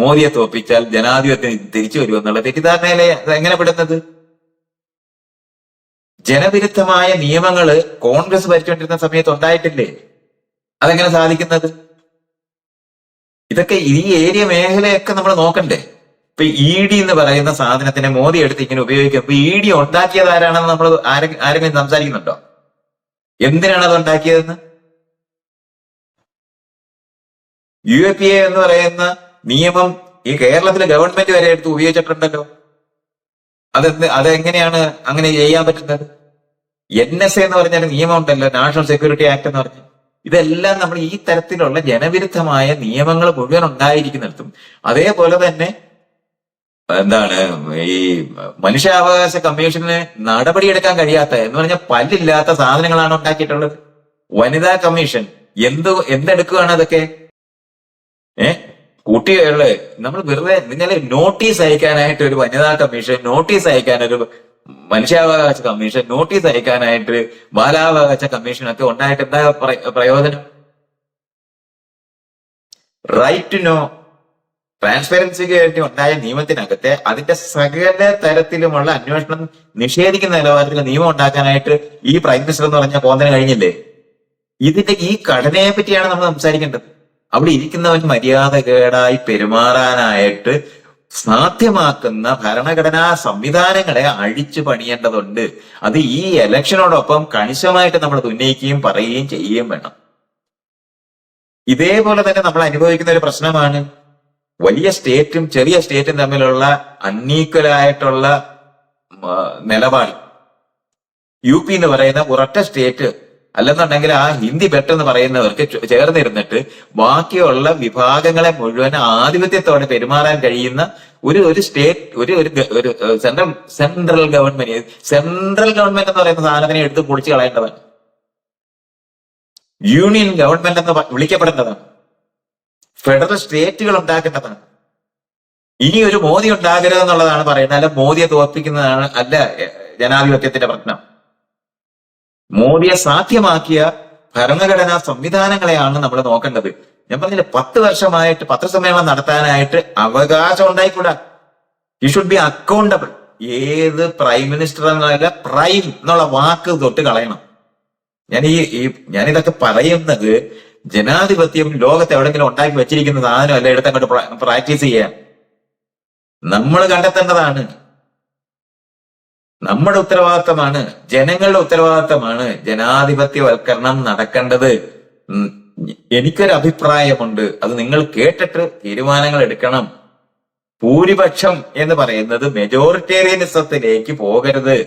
മോദിയെ തോപ്പിച്ചാൽ ജനാധിപത്യം തിരിച്ചു വരുമെന്നുള്ള തെറ്റിദ്ധാരണയിലെ എങ്ങനെ പെടുന്നത്? ജനവിരുദ്ധമായ നിയമങ്ങള് കോൺഗ്രസ് ഭരിച്ചുകൊണ്ടിരുന്ന സമയത്ത് ഉണ്ടായിട്ടില്ലേ? അതെങ്ങനെ സാധിക്കുന്നത്? ഇതൊക്കെ ഈ ഏരിയ മേഖലയൊക്കെ നമ്മൾ നോക്കണ്ടേ? ഇപ്പൊ ED എന്ന് പറയുന്ന സാധനത്തിനെ മോദി എടുത്ത് ഇങ്ങനെ ഉപയോഗിക്കും. ഇപ്പൊ ED ഉണ്ടാക്കിയത് ആരാണെന്ന് നമ്മൾ ആരെങ്കിലും സംസാരിക്കുന്നുണ്ടോ? എന്തിനാണ് അത് ഉണ്ടാക്കിയതെന്ന്? UAPA എന്ന് പറയുന്ന നിയമം ഈ കേരളത്തിലെ ഗവൺമെന്റ് വരെ എടുത്ത് ഉപയോഗിച്ചിട്ടുണ്ടല്ലോ. അതെങ്ങനെയാണ് അങ്ങനെ ചെയ്യാൻ പറ്റുന്നത്? NSA എന്ന് പറഞ്ഞാൽ നിയമം ഉണ്ടല്ലോ, നാഷണൽ സെക്യൂരിറ്റി ആക്ട് എന്ന് പറഞ്ഞ്. ഇതെല്ലാം നമ്മൾ ഈ തരത്തിലുള്ള ജനവിരുദ്ധമായ നിയമങ്ങൾ മുഴുവൻ ഉണ്ടായിരിക്കുന്നിടത്തും അതേപോലെ തന്നെ എന്താണ് ഈ മനുഷ്യാവകാശ കമ്മീഷന് നടപടിയെടുക്കാൻ കഴിയാത്ത എന്ന് പറഞ്ഞാൽ പല്ലില്ലാത്ത സാധനങ്ങളാണ് ഉണ്ടാക്കിയിട്ടുള്ളത്. വനിതാ കമ്മീഷൻ എന്തെടുക്കുകയാണ് അതൊക്കെ? കുട്ടികള് നമ്മൾ വെറുതെ നിങ്ങളെ നോട്ടീസ് അയക്കാനായിട്ട് ഒരു വനിതാ കമ്മീഷൻ, നോട്ടീസ് അയക്കാൻ ഒരു മനുഷ്യാവകാശ കമ്മീഷൻ, നോട്ടീസ് അയക്കാനായിട്ട് ബാലാവകാശ കമ്മീഷൻ ഒക്കെ ഉണ്ടായിട്ട് എന്താ പ്രയോജനം? റൈറ്റ് ടു നോ, ട്രാൻസ്പെറൻസിക്ക് വേണ്ടി ഉണ്ടായ നിയമത്തിനകത്തെ അതിന്റെ സകല തരത്തിലുമുള്ള അന്വേഷണം നിഷേധിക്കുന്ന നിലവാരത്തിൽ നിയമം ഉണ്ടാക്കാനായിട്ട് ഈ പ്രൈം മിനിസ്റ്റർ എന്ന് പറഞ്ഞ കോന്തന് കഴിഞ്ഞില്ലേ? ഇതിന്റെ ഈ ഘടനയെ പറ്റിയാണ് നമ്മൾ സംസാരിക്കേണ്ടത്. അവിടെ ഇരിക്കുന്നവൻ മര്യാദകേടായി പെരുമാറാനായിട്ട് സാധ്യമാക്കുന്ന ഭരണഘടനാ സംവിധാനങ്ങളെ അഴിച്ചു പണിയേണ്ടതുണ്ട്. അത് ഈ ഇലക്ഷനോടൊപ്പം കണിശമായിട്ട് നമ്മൾ ഉന്നയിക്കുകയും പറയുകയും ചെയ്യുകയും വേണം. ഇതേപോലെ തന്നെ നമ്മൾ അനുഭവിക്കുന്ന ഒരു പ്രശ്നമാണ് വലിയ സ്റ്റേറ്റും ചെറിയ സ്റ്റേറ്റും തമ്മിലുള്ള അൺഈക്വലായിട്ടുള്ള നിലപാട്. UP എന്ന് പറയുന്ന ഒരൊറ്റ സ്റ്റേറ്റ് അല്ലെന്നുണ്ടെങ്കിൽ ആ ഹിന്ദി ബെൽറ്റ് എന്ന് പറയുന്നവർക്ക് ചേർന്നിരുന്നിട്ട് ബാക്കിയുള്ള വിഭാഗങ്ങളെ മുഴുവൻ ആധിപത്യത്തോടെ പെരുമാറാൻ കഴിയുന്ന ഒരു സ്റ്റേറ്റ് ഒരു സെൻട്രൽ ഗവൺമെന്റ് എന്ന് പറയുന്ന സാധനത്തിനെ എടുത്ത് പൊളിച്ചു കളയേണ്ടതാണ്. യൂണിയൻ ഗവൺമെന്റ് എന്ന് വിളിക്കപ്പെടേണ്ടതാണ്. ഫെഡറൽ സ്റ്റേറ്റുകൾ ഉണ്ടാക്കേണ്ടതാണ്. ഇനി ഒരു മോദി ഉണ്ടാകരുത് എന്നുള്ളതാണ് പറയുന്നത്. അല്ല മോദിയെ തോൽപ്പിക്കുന്നതാണ് അല്ല ജനാധിപത്യത്തിന്റെ പ്രശ്നം. മോദിയെ സാധ്യമാക്കിയ ഭരണഘടനാ സംവിധാനങ്ങളെയാണ് നമ്മൾ നോക്കേണ്ടത്. ഞാൻ പറഞ്ഞില്ല, 10 വർഷമായിട്ട് പത്രസമ്മേളനം നടത്താനായിട്ട് അവകാശം ഉണ്ടായിക്കൂടാ. You should be accountable. ഏത് പ്രൈം മിനിസ്റ്റർ എന്നല്ല, പ്രൈം എന്നുള്ള വാക്ക് തൊട്ട് കളയണം. ഞാനിതൊക്കെ പറയുന്നത് ജനാധിപത്യം ലോകത്ത് എവിടെങ്കിലും ഉണ്ടാക്കി വെച്ചിരിക്കുന്ന സാധനമല്ല എടുത്ത് അങ്ങോട്ട് പ്രാക്ടീസ് ചെയ്യാൻ നമ്മൾ കണ്ടെത്തേണ്ടതാണ്. നമ്മുടെ ഉത്തരവാദിത്തമാണ്, ജനങ്ങളുടെ ഉത്തരവാദിത്തമാണ് ജനാധിപത്യവൽക്കരണം നടക്കേണ്ടത്. എനിക്കൊരു അഭിപ്രായമുണ്ട്, അത് നിങ്ങൾ കേട്ടിട്ട് തീരുമാനങ്ങൾ എടുക്കണം. ഭൂരിപക്ഷം എന്ന് പറയുന്നത് മെജോറിറ്റേറിയനിസത്തിലേക്ക് പോകരുത്.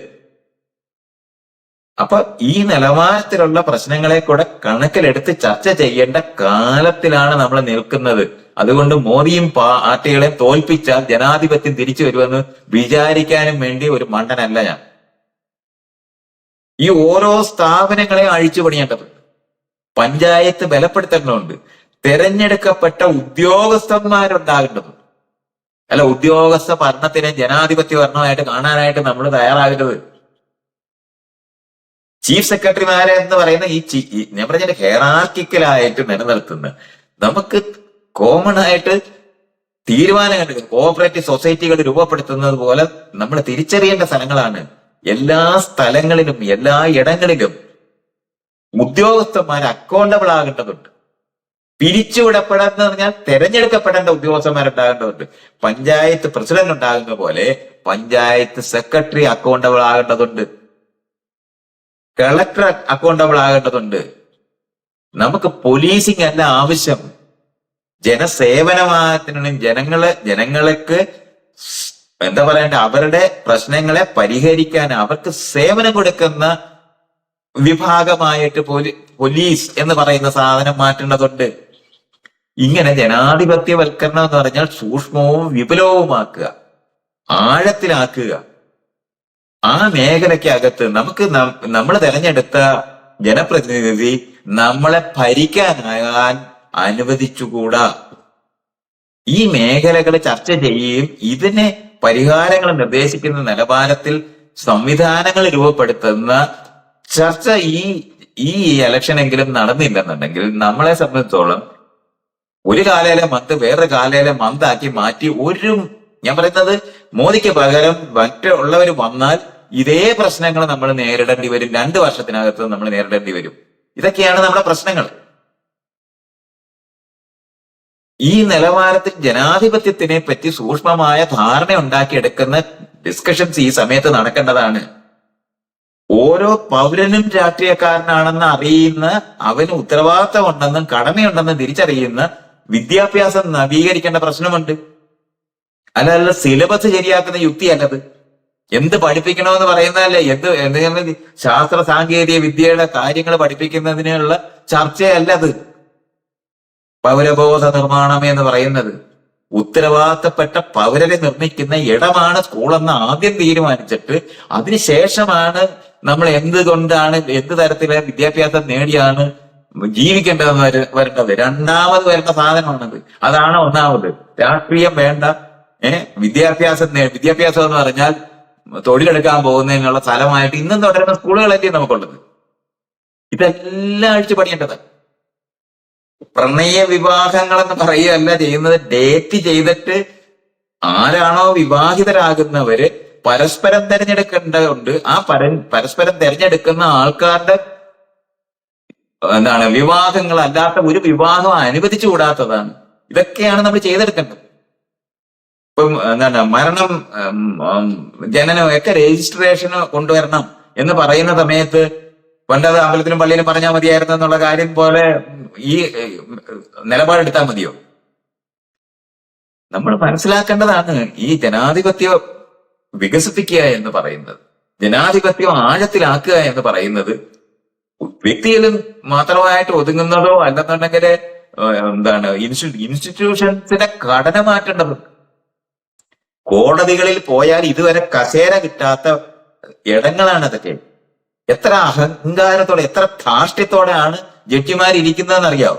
അപ്പൊ ഈ നിലവാരത്തിലുള്ള പ്രശ്നങ്ങളെ കൂടെ കണക്കിലെടുത്ത് ചർച്ച ചെയ്യേണ്ട കാലത്തിലാണ് നമ്മൾ നിൽക്കുന്നത്. അതുകൊണ്ട് മോദിയും പാർട്ടികളെ തോൽപ്പിച്ചാൽ ജനാധിപത്യം തിരിച്ചു വരുമെന്ന് വിചാരിക്കാനും വേണ്ടി ഒരു മണ്ടനല്ല ഞാൻ. ഈ ഓരോ സ്ഥാപനങ്ങളെയും അഴിച്ചു പണിയേണ്ടതുണ്ട്. പഞ്ചായത്ത് ബലപ്പെടുത്തേണ്ടതുണ്ട്. തെരഞ്ഞെടുക്കപ്പെട്ട ഉദ്യോഗസ്ഥന്മാരുണ്ടാകേണ്ടതുണ്ട്. അല്ല, ഉദ്യോഗസ്ഥ ഭരണത്തിനെ ജനാധിപത്യ ഭരണമായിട്ട് കാണാനായിട്ട് നമ്മൾ തയ്യാറാകരുത്. ചീഫ് സെക്രട്ടറിമാരെ എന്ന് പറയുന്ന ഞാൻ പറഞ്ഞ ഹെറാർക്കിക്കലായിട്ട് നിലനിർത്തുന്ന നമുക്ക് കോമൺ ആയിട്ട് തീരുമാനങ്ങൾ എടുക്കുന്നത് കോഓപ്പറേറ്റീവ് സൊസൈറ്റികൾ രൂപപ്പെടുത്തുന്നത് പോലെ നമ്മൾ തിരിച്ചറിയേണ്ട സ്ഥലങ്ങളാണ്. എല്ലാ സ്ഥലങ്ങളിലും എല്ലാ ഇടങ്ങളിലും ഉദ്യോഗസ്ഥന്മാർ അക്കൗണ്ടബിൾ ആകേണ്ടതുണ്ട്. പിരിച്ചുവിടപ്പെടാന്ന് പറഞ്ഞാൽ തെരഞ്ഞെടുക്കപ്പെടേണ്ട ഉദ്യോഗസ്ഥന്മാരുണ്ടാകേണ്ടതുണ്ട്. പഞ്ചായത്ത് പ്രസിഡന്റ് ഉണ്ടാകുന്ന പോലെ പഞ്ചായത്ത് സെക്രട്ടറി അക്കൗണ്ടബിൾ ആകേണ്ടതുണ്ട്. കളക്ടർ അക്കൗണ്ടബിൾ ആകേണ്ടതുണ്ട്. നമുക്ക് പോലീസിംഗ് അല്ല ആവശ്യം. ജനസേവനത്തിന് ജനങ്ങൾക്ക് എന്താ പറയണ്ട, അവരുടെ പ്രശ്നങ്ങളെ പരിഹരിക്കാൻ അവർക്ക് സേവനം കൊടുക്കുന്ന വിഭാഗമായിട്ട് പോലീസ് എന്ന് പറയുന്ന സാധനം മാറ്റേണ്ടതുണ്ട്. ഇങ്ങനെ ജനാധിപത്യവൽക്കരണം എന്ന് പറഞ്ഞാൽ സൂക്ഷ്മവും വിപുലവുമാക്കുക, ആഴത്തിലാക്കുക. ആ മേഖലയ്ക്കകത്ത് നമുക്ക് നമ്മൾ തെരഞ്ഞെടുത്ത ജനപ്രതിനിധി നമ്മളെ ഭരിക്കാനാകാൻ അനുവദിച്ചുകൂടാ. ഈ മേഖലകൾ ചർച്ച ചെയ്യുകയും ഇതിന് പരിഹാരങ്ങൾ നിർദ്ദേശിക്കുന്ന നിലവാരത്തിൽ സംവിധാനങ്ങൾ രൂപപ്പെടുത്തുന്ന ചർച്ച ഈ ഇലക്ഷനെങ്കിലും നടന്നില്ലെന്നുണ്ടെങ്കിൽ നമ്മളെ സംബന്ധിച്ചോളം ഒരു കാലയിലെ മന്ത് വേറൊരു കാലയിലെ മന്താക്കി മാറ്റി ഞാൻ പറയുന്നത് മോദിക്ക് പകരം മറ്റുള്ളവർ വന്നാൽ ഇതേ പ്രശ്നങ്ങൾ നമ്മൾ നേരിടേണ്ടി വരും. 2 വർഷത്തിനകത്ത് നമ്മൾ നേരിടേണ്ടി വരും. ഇതൊക്കെയാണ് നമ്മുടെ പ്രശ്നങ്ങൾ. ഈ നിലവാരത്തിൽ ജനാധിപത്യത്തിനെ പറ്റി സൂക്ഷ്മമായ ധാരണ ഉണ്ടാക്കിയെടുക്കുന്ന ഡിസ്കഷൻസ് ഈ സമയത്ത് നടക്കേണ്ടതാണ്. ഓരോ പൗരനും രാഷ്ട്രീയക്കാരനാണെന്ന് അറിയുന്ന, അവന് ഉത്തരവാദിത്തം ഉണ്ടെന്നും കടമയുണ്ടെന്നും തിരിച്ചറിയുന്ന വിദ്യാഭ്യാസം നവീകരിക്കേണ്ട പ്രശ്നമുണ്ട്. അല്ല സിലബസ് ശരിയാക്കുന്ന യുക്തിയല്ലത്. എന്ത് പഠിപ്പിക്കണമെന്ന് പറയുന്നതല്ലേ, എന്ത് ശാസ്ത്ര സാങ്കേതിക വിദ്യയുടെ കാര്യങ്ങൾ പഠിപ്പിക്കുന്നതിനുള്ള ചർച്ചയല്ല അത്. പൗരബോധ നിർമ്മാണം എന്ന് പറയുന്നത് ഉത്തരവാദിത്തപ്പെട്ട പൗരരെ നിർമ്മിക്കുന്ന ഇടമാണ് സ്കൂളെന്ന് ആദ്യം തീരുമാനിച്ചിട്ട് അതിനുശേഷമാണ് നമ്മൾ എന്തുകൊണ്ടാണ്, എന്ത് തരത്തിലെ വിദ്യാഭ്യാസം നേടിയാണ് ജീവിക്കേണ്ടതെന്ന് വരേണ്ടത്. രണ്ടാമത് വരുന്ന സാധനമാണത്. അതാണ് ഒന്നാമത്. രാഷ്ട്രീയം വേണ്ട. വിദ്യാഭ്യാസം എന്ന് പറഞ്ഞാൽ തൊഴിലെടുക്കാൻ പോകുന്നതിനുള്ള സ്ഥലമായിട്ട് ഇന്നും തുടരുന്ന സ്കൂളുകളല്ലേ നമുക്കുള്ളത്. ഇതെല്ലാം അഴിച്ചു പണിയേണ്ടത്. പ്രണയ വിവാഹങ്ങളെന്ന് പറയുകയല്ല ചെയ്യുന്നത്. ഡേറ്റ് ചെയ്തിട്ട് ആരാണോ വിവാഹിതരാകുന്നവര് പരസ്പരം തെരഞ്ഞെടുക്കേണ്ടതുണ്ട്. ആ പരസ്പരം തെരഞ്ഞെടുക്കുന്ന ആൾക്കാരുടെ വിവാഹങ്ങൾ അല്ലാത്ത ഒരു വിവാഹം അനുവദിച്ചുകൂടാത്തതാണ്. ഇതൊക്കെയാണ് നമ്മൾ ചെയ്തെടുക്കേണ്ടത്. ഇപ്പം മരണം, ജനനം ഒക്കെ രജിസ്ട്രേഷന് കൊണ്ടുവരണം എന്ന് പറയുന്ന സമയത്ത് പണ്ടത് അമ്പലത്തിലും പള്ളിയിലും പറഞ്ഞാൽ മതിയായിരുന്നു എന്നുള്ള കാര്യം പോലെ ഈ നിലപാടെടുത്താൽ മതിയോ? നമ്മൾ മനസ്സിലാക്കേണ്ടതാണ് ഈ ജനാധിപത്യം വികസിപ്പിക്കുക എന്ന് പറയുന്നത്, ജനാധിപത്യം ആഴത്തിലാക്കുക എന്ന് പറയുന്നത് വ്യക്തിയിലും മാത്രമായിട്ട് ഒതുങ്ങുന്നതോ അല്ലെന്നുണ്ടെങ്കിൽ ഇൻസ്റ്റിറ്റ്യൂഷൻസിന്റെ ഘടന മാറ്റേണ്ടതുണ്ട്. കോടതികളിൽ പോയാൽ ഇതുവരെ കസേര കിട്ടാത്ത ഇടങ്ങളാണ് അതൊക്കെ. എത്ര അഹങ്കാരത്തോടെ, എത്ര ധാർഷ്ട്യത്തോടെയാണ് ജഡ്ജിമാർ ഇരിക്കുന്നതെന്ന്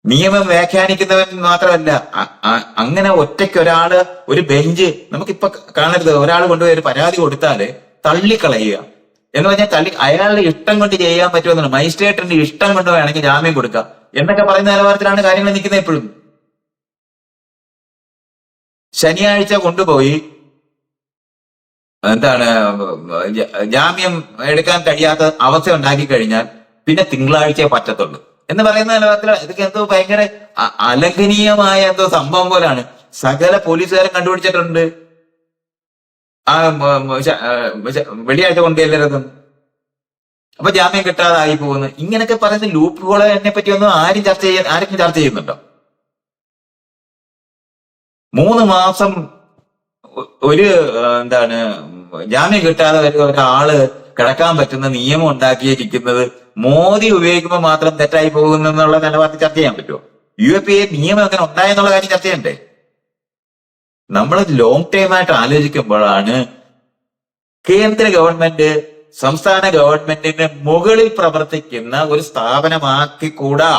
നിയമം വ്യാഖ്യാനിക്കുന്നവൻ മാത്രമല്ല, അങ്ങനെ ഒറ്റയ്ക്ക് ഒരാള് ഒരു ബെഞ്ച് നമുക്കിപ്പൊ കാണരുത്. ഒരാൾ കൊണ്ടുപോയി ഒരു പരാതി കൊടുത്താല് തള്ളിക്കളയുക എന്ന് പറഞ്ഞാൽ അയാളുടെ ഇഷ്ടം കൊണ്ട് ചെയ്യാൻ പറ്റുമെന്നാണ്. മജിസ്ട്രേറ്റിന്റെ ഇഷ്ടം കൊണ്ട് വേണമെങ്കിൽ ജാമ്യം കൊടുക്കാം എന്നൊക്കെ പറയുന്ന നിലവാരത്തിലാണ് കാര്യങ്ങൾ നിൽക്കുന്നത്. എപ്പോഴും ശനിയാഴ്ച കൊണ്ടുപോയി ജാമ്യം എടുക്കാൻ കഴിയാത്ത അവസ്ഥ ഉണ്ടാക്കി കഴിഞ്ഞാൽ പിന്നെ തിങ്കളാഴ്ചയെ പറ്റത്തുള്ളൂ എന്ന് പറയുന്ന നിലവാരത്തിൽ ഇതൊക്കെ എന്തോ ഭയങ്കര അലംഘനീയമായ എന്തോ സംഭവം പോലാണ്. സകല പോലീസുകാരും കണ്ടുപിടിച്ചിട്ടുണ്ട് ആ വെള്ളിയാഴ്ച കൊണ്ടുവരരുതെന്ന്. അപ്പൊ ജാമ്യം കിട്ടാതായി പോകുന്നു. ഇങ്ങനെയൊക്കെ പറയുന്ന ലൂപ്പുകളെ എന്നെ പറ്റിയൊന്നും ആർക്കും ചർച്ച ചെയ്യുന്നുണ്ടോ? 3 മാസം ഒരു ജാമ്യം കിട്ടാതെ ഒരാള് കിടക്കാൻ പറ്റുന്ന നിയമം ഉണ്ടാക്കിയിരിക്കുന്നത് മോദി ഉപയോഗിക്കുമ്പോൾ മാത്രം തെറ്റായി പോകുന്നെന്നുള്ള നിലപാടിൽ ചർച്ച ചെയ്യാൻ പറ്റുമോ? UAPA നിയമം എങ്ങനെ ഉണ്ടായെന്നുള്ള കാര്യം ചർച്ച ചെയ്യണ്ടേ? നമ്മൾ ലോങ് ടൈം ആയിട്ട് ആലോചിക്കുമ്പോഴാണ് കേന്ദ്ര ഗവൺമെന്റ് സംസ്ഥാന ഗവൺമെന്റിന് മുകളിൽ പ്രവർത്തിക്കുന്ന ഒരു സ്ഥാപനമാക്കിക്കൂടാ.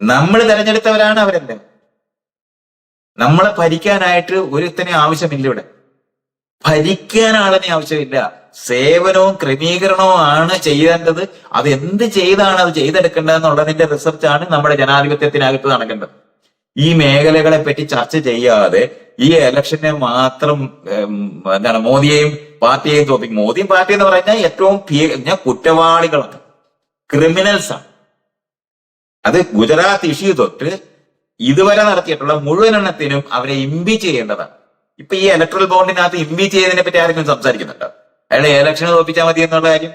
നമ്മൾ തെരഞ്ഞെടുത്തവരാണ് അവരെല്ലാം. നമ്മളെ ഭരിക്കാനായിട്ട് ഒരുത്തനെ ആവശ്യമില്ല. ഇവിടെ ഭരിക്കാൻ ആളിനെ ആവശ്യമില്ല. സേവനവും ക്രമീകരണവും ആണ് ചെയ്യേണ്ടത്. അത് എന്ത് ചെയ്താണ് അത് ചെയ്തെടുക്കേണ്ടതെന്നുള്ളതിന്റെ റിസർച്ചാണ് നമ്മുടെ ജനാധിപത്യത്തിനകത്ത് നടക്കേണ്ടത്. ഈ മേഖലകളെ പറ്റി ചർച്ച ചെയ്യാതെ ഈ ഇലക്ഷനെ മാത്രം മോദിയെയും പാർട്ടിയെയും തോപ്പിക്കും. മോദിയും പാർട്ടി എന്ന് പറഞ്ഞാൽ ഏറ്റവും കുറ്റവാളികളാണ്, ക്രിമിനൽസാണ്. അത് ഗുജറാത്ത് ഇഷ്യൂ തൊട്ട് ഇതുവരെ നടത്തിയിട്ടുള്ള മുഴുവൻ എണ്ണത്തിനും അവരെ ഇംപീച്ച് ചെയ്യേണ്ടതാണ്. ഇപ്പൊ ഈ ഇലക്ട്രൽ ബോണ്ടിനകത്ത് ഇംപീച്ച് ചെയ്തതിനെ പറ്റി ആരെങ്കിലും സംസാരിക്കുന്നുണ്ടോ? അയാളെ ഇലക്ഷന് തോപ്പിച്ചാൽ മതി എന്നുള്ള കാര്യം.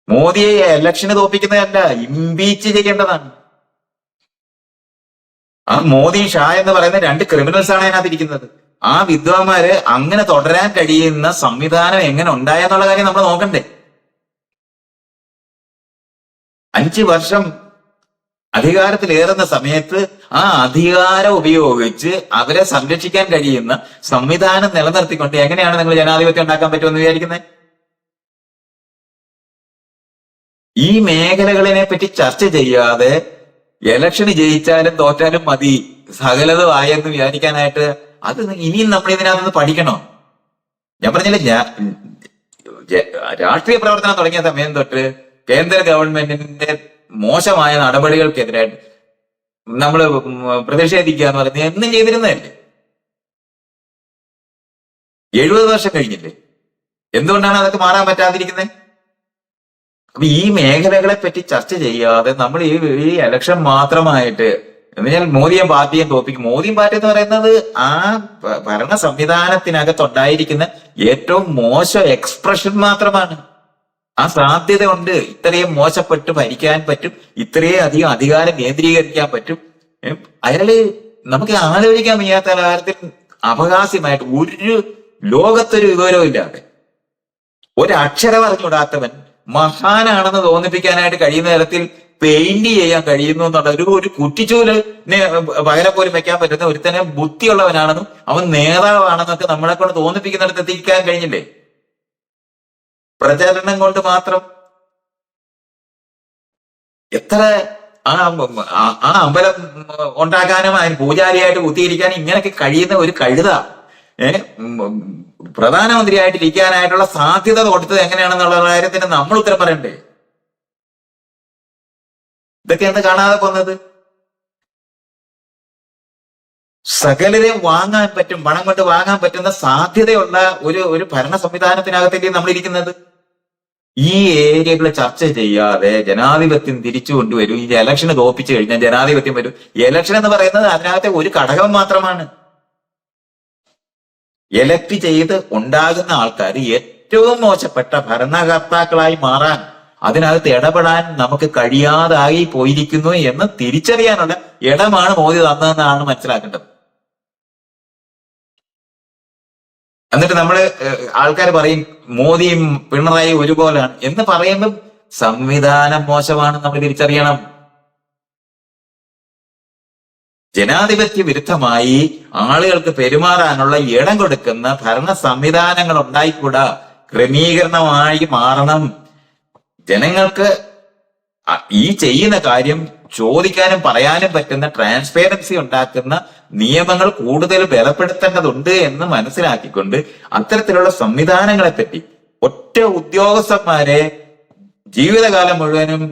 മോദിയെ ഇലക്ഷന് തോപ്പിക്കുന്നതല്ല, ഇംപീച്ച് ചെയ്യേണ്ടതാണ്. ആ മോദി ഷാ എന്ന് പറയുന്ന 2 ക്രിമിനൽസ് ആണ് അതിനകത്ത് ഇരിക്കുന്നത്. ആ വിദ്വാന്മാര് അങ്ങനെ തുടരാൻ കഴിയുന്ന സംവിധാനം എങ്ങനെ ഉണ്ടായെന്നുള്ള കാര്യം നമ്മൾ നോക്കണ്ടേ? 5 വർഷം അധികാരത്തിലേറുന്ന സമയത്ത് ആ അധികാരം ഉപയോഗിച്ച് അവരെ സംരക്ഷിക്കാൻ കഴിയുന്ന സംവിധാനം നിലനിർത്തിക്കൊണ്ട് എങ്ങനെയാണ് നിങ്ങൾ ജനാധിപത്യം ഉണ്ടാക്കാൻ പറ്റുമെന്ന് വിചാരിക്കുന്നത്? ഈ മേഖലകളിനെ പറ്റി ചർച്ച ചെയ്യാതെ ഇലക്ഷന് ജയിച്ചാലും തോറ്റാലും മതി, സകലതും ആയെന്ന് വിചാരിക്കാനായിട്ട് അത് ഇനിയും നമ്മൾ ഇതിനകത്ത് പഠിക്കണോ? ഞാൻ പറഞ്ഞില്ല, രാഷ്ട്രീയ പ്രവർത്തനം തുടങ്ങിയ സമയം തൊട്ട് കേന്ദ്ര ഗവൺമെന്റിന്റെ മോശമായ നടപടികൾക്കെതിരായിട്ട് നമ്മൾ പ്രതിഷേധിക്കുക എന്ന് പറയുന്നത് എന്നും ചെയ്തിരുന്നതല്ലേ? 70 വർഷം കഴിഞ്ഞില്ലേ? എന്തുകൊണ്ടാണ് അതൊക്കെ മാറാൻ പറ്റാതിരിക്കുന്നത്? അപ്പൊ ഈ മേഖലകളെ പറ്റി ചർച്ച ചെയ്യാതെ നമ്മൾ ഈ ഇലക്ഷൻ മാത്രമായിട്ട് എന്നുവെച്ചാൽ മോദിയും പാർട്ടിയും തോപ്പിക്കും. മോദിയും പാർട്ടി എന്ന് പറയുന്നത് ആ ഭരണ സംവിധാനത്തിനകത്തുണ്ടായിരിക്കുന്ന ഏറ്റവും മോശം എക്സ്പ്രഷൻ മാത്രമാണ്. ആ സാധ്യത ഉണ്ട്, ഇത്രയും മോശപ്പെട്ട് ഭരിക്കാൻ പറ്റും, ഇത്രയും അധികം അധികാരം കേന്ദ്രീകരിക്കാൻ പറ്റും. അയാള് നമുക്ക് ആലോചിക്കാൻ വയ്യാത്ത കാര്യത്തിൽ അവകാശമായിട്ട് ഒരു ലോകത്തൊരു വിവരവും ഇല്ലാതെ ഒരക്ഷരം അറിഞ്ഞുകൂടാത്തവൻ മഹാനാണെന്ന് തോന്നിപ്പിക്കാനായിട്ട് കഴിയുന്ന തരത്തിൽ പെയിന്റ് ചെയ്യാൻ കഴിയുന്നു എന്നുള്ള ഒരു കുറ്റിച്ചൂലിനെ പകരം പോലും വെക്കാൻ പറ്റുന്ന ഒരുത്തനെ ബുദ്ധിയുള്ളവനാണെന്നും അവൻ നേതാവാണെന്നൊക്കെ നമ്മളെ കൊണ്ട് തോന്നിപ്പിക്കുന്നിടത്ത് എത്തിക്കാൻ കഴിഞ്ഞില്ലേ? പ്രചരണം കൊണ്ട് മാത്രം എത്ര ആ അമ്പലം ഉണ്ടാക്കാനും അതിന് പൂജാരിയായിട്ട് കുത്തിയിരിക്കാനും ഇങ്ങനെയൊക്കെ കഴിയുന്ന ഒരു കഴുത പ്രധാനമന്ത്രിയായിട്ട് ഇരിക്കാനായിട്ടുള്ള സാധ്യത കൊടുത്തത് എങ്ങനെയാണെന്നുള്ള കാര്യത്തിന് നമ്മൾ ഉത്തരം പറയണ്ടേ? ഇതൊക്കെ എന്താ കാണാതെ പോകുന്നത്? സകലരെയും വാങ്ങാൻ പറ്റും, പണം കൊണ്ട് വാങ്ങാൻ പറ്റുന്ന സാധ്യതയുള്ള ഒരു ഭരണ സംവിധാനത്തിനകത്തേക്ക് നമ്മൾ ഇരിക്കുന്നത്. ഈ ഏരിയകൾ ചർച്ച ചെയ്യാതെ ജനാധിപത്യം തിരിച്ചു കൊണ്ടുവരും. ഈ ഇലക്ഷന് തോപ്പിച്ചു കഴിഞ്ഞാൽ ജനാധിപത്യം വരും. ഇലക്ഷൻ എന്ന് പറയുന്നത് അതിനകത്തെ ഒരു ഘടകം മാത്രമാണ്. എലക്ട് ചെയ്ത് ഉണ്ടാകുന്ന ആൾക്കാർ ഏറ്റവും മോശപ്പെട്ട ഭരണകർത്താക്കളായി മാറാൻ, അതിനകത്ത് ഇടപെടാൻ നമുക്ക് കഴിയാതായി പോയിരിക്കുന്നു എന്ന് തിരിച്ചറിയാനുള്ള ഇടമാണ് മോദി തന്നതെന്നാണ് മനസ്സിലാക്കേണ്ടത്. എന്നിട്ട് നമ്മള് ആൾക്കാർ പറയും മോദിയും പിണറായി ഒരുപോലെയാണ് എന്ന് പറയുമ്പോൾ സംവിധാനം മോശമാണ് നമ്മൾ തിരിച്ചറിയണം. ജനാധിപത്യ വിരുദ്ധമായി ആളുകൾക്ക് പെരുമാറാനുള്ള ഇടം കൊടുക്കുന്ന ഭരണ സംവിധാനങ്ങൾ ഉണ്ടായിക്കൂടാ, ക്രമീകരണമായി മാറണം. ജനങ്ങൾക്ക് ഈ ചെയ്യുന്ന കാര്യം ചോദിക്കാനും പറയാനും പറ്റുന്ന ട്രാൻസ്പെറൻസി ഉണ്ടാക്കുന്ന നിയമങ്ങൾ കൂടുതൽ ബലപ്പെടുത്തേണ്ടതുണ്ട് എന്ന് മനസ്സിലാക്കിക്കൊണ്ട് അത്തരത്തിലുള്ള സംവിധാനങ്ങളെ പറ്റി ഒറ്റ ഉദ്യോഗസ്ഥന്മാരെ ജീവിതകാലം മുഴുവനും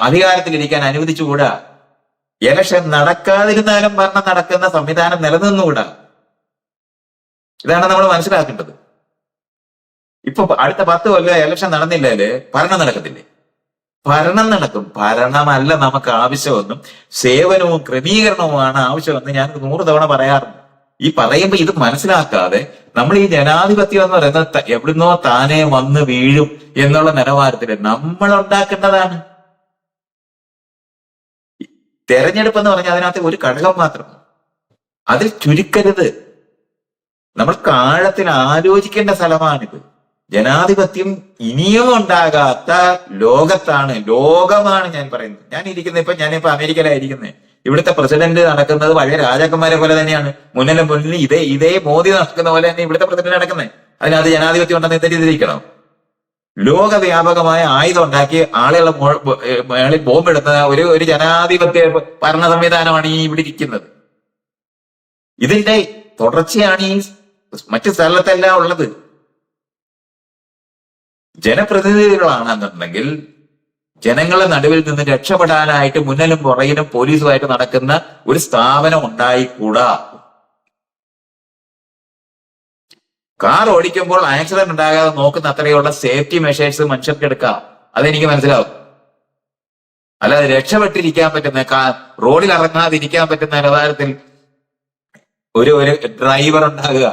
അധികാരത്തിലിരിക്കാൻ അനുവദിച്ചുകൂടാ. ഇലക്ഷൻ നടക്കാതിരുന്നാലും ഭരണം നടക്കുന്ന സംവിധാനം നിലനിന്നുകൂടാ. ഇതാണ് നമ്മൾ മനസ്സിലാക്കേണ്ടത്. ഇപ്പൊ അടുത്ത 10 കൊല്ലം ഇലക്ഷൻ നടന്നില്ലേ ഭരണം നടക്കത്തില്ലേ? ഭരണം നടക്കും. ഭരണമല്ല നമുക്ക് ആവശ്യമെന്നും സേവനവും ക്രമീകരണവുമാണ് ആവശ്യമെന്ന് ഞാൻ 100 തവണ പറയാറുണ്ട്. ഈ പറയുമ്പോ ഇത് മനസ്സിലാക്കാതെ നമ്മൾ ഈ ജനാധിപത്യം എന്ന് പറയുന്നത് എവിടുന്നോ താനെ വന്ന് വീഴും എന്നുള്ള നിലവാരത്തിൽ നമ്മൾ ഉണ്ടാക്കേണ്ടതാണ്. തെരഞ്ഞെടുപ്പ് എന്ന് പറഞ്ഞാൽ അതിനകത്ത് ഒരു ഘടകം മാത്രം, അതിൽ ചുരുക്കരുത്. നമ്മൾ ആഴത്തിൽ ആലോചിക്കേണ്ട സ്ഥലമാണിത്. ജനാധിപത്യം ഇനിയും ഉണ്ടാകാത്ത ലോകമാണ് ഞാൻ പറയുന്നത്. ഞാനിപ്പോ അമേരിക്കയിലായിരിക്കുന്നത്. ഇവിടുത്തെ പ്രസിഡന്റ് നടക്കുന്നത് പഴയ രാജാക്കന്മാരെ പോലെ തന്നെയാണ്. മുന്നിൽ ഇതേ മോദി നടക്കുന്ന പോലെ തന്നെ ഇവിടുത്തെ പ്രസിഡന്റ് നടക്കുന്നത്. അതിനകത്ത് ജനാധിപത്യം ഉണ്ടെന്ന് തെറ്റിദ്ധരിക്കണം. ലോകവ്യാപകമായ ആയുധം ഉണ്ടാക്കി ആളുകളെ മേളിൽ ബോംബെടുന്ന ഒരു ജനാധിപത്യ ഭരണ സംവിധാനമാണ് ഈ ഇവിടെ ഇരിക്കുന്നത്. ഇതിന്റെ തുടർച്ചയാണ് ഈ മറ്റു സ്ഥലത്തെല്ലാം ഉള്ളത്. ജനപ്രതിനിധികളാണെന്നുണ്ടെങ്കിൽ ജനങ്ങളുടെ നടുവിൽ നിന്ന് രക്ഷപ്പെടാനായിട്ട് മുന്നിലും പുറകിലും പോലീസുമായിട്ട് നടക്കുന്ന ഒരു സ്ഥാപനം ഉണ്ടായിക്കൂടാ. കാർ ഓടിക്കുമ്പോൾ ആക്സിഡന്റ് ഉണ്ടാകാതെ നോക്കുന്ന അത്രയുള്ള സേഫ്റ്റി മെഷേഴ്സ് മനുഷ്യർക്ക് എടുക്കാം. അതെനിക്ക് മനസ്സിലാവും. അല്ലാതെ രക്ഷപ്പെട്ടിരിക്കാൻ പറ്റുന്ന റോഡിൽ ഇറങ്ങാതിരിക്കാൻ പറ്റുന്ന നിലവാരത്തിൽ ഒരു ഡ്രൈവർ ഉണ്ടാകുക,